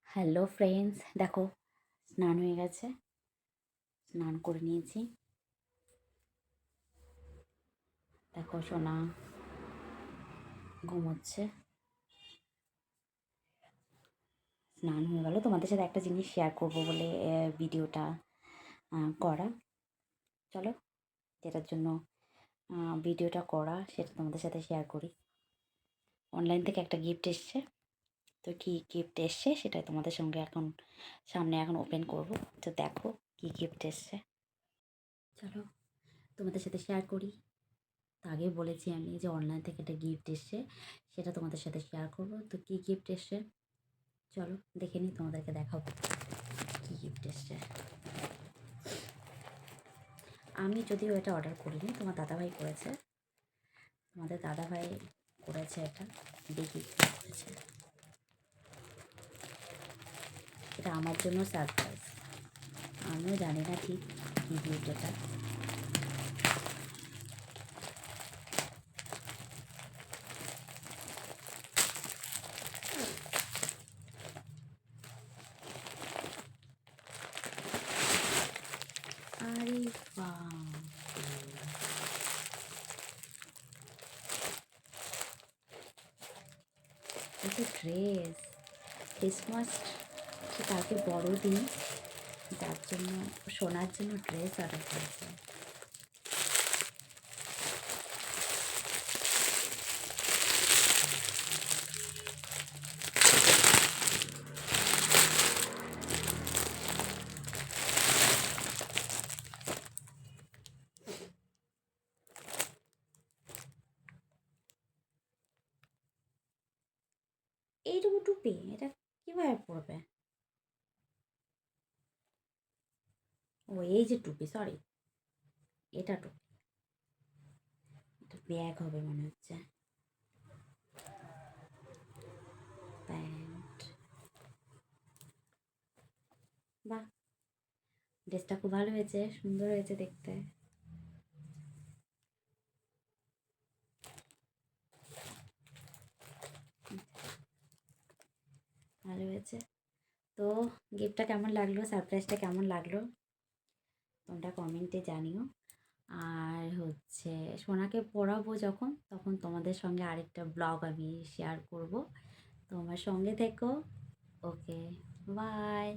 Hello friends, দেখো স্নান হয়ে গেছে। স্নান করে নিয়েছি। দেখো সোনা ঘুমোচ্ছে। স্নান হয়ে গেল, তোমাদের সাথে একটা জিনিস শেয়ার করবো বলে ভিডিওটা করা। চলো, যেটার জন্য ভিডিওটা করা সেটা তোমাদের সাথে শেয়ার করি। অনলাইন থেকে একটা গিফট এসছে, তো কী গিফট এসছে সেটাই তোমাদের সঙ্গে সামনে ওপেন করব। তো দেখো কী গিফট এসছে, চলো তোমাদের সাথে শেয়ার করি। তো আগে বলেছি আমি যে অনলাইন থেকে একটা গিফট এসছে, সেটা তোমাদের সাথে শেয়ার করব। তো কী গিফট এসছে চলো দেখে নিই, তোমাদেরকে দেখাবো কী গিফট এসছে। আমি যদিও এটা অর্ডার করিনি, তোমার দাদাভাই করেছে। তোমাদের দাদাভাই করেছে এটা, দেখি কী করেছে। এটা আমার জন্য সারপ্রাইজ, আমিও জানি না ঠিক কী গিফট এটা। আরে বাহ, এটা ড্রেস। ক্রিসমাস কালকে বড়দিন, যার জন্য সোনার জন্য ড্রেস অর্ডার করেছে। এইটুকু টুপি এটা কীভাবে পরবে? ও এই যে টুপি, সরি এটা টুপি, এটা ব্যাগ হবে মনে হচ্ছে। প্যান্ট, বাহ, ড্রেসটা খুব ভালো হয়েছে, সুন্দর হয়েছে দেখতে। ভালো হয়েছে। তো গিফটটা কেমন লাগলো, সারপ্রাইজটা কেমন লাগলো তোমরা কমেন্টে জানিও। আর হচ্ছে সোনাকে পড়াবো যখন, তখন তোমাদের সঙ্গে আরেকটা ব্লগ আমি শেয়ার করব। তোমার সঙ্গে থেকো। ওকে, বাই।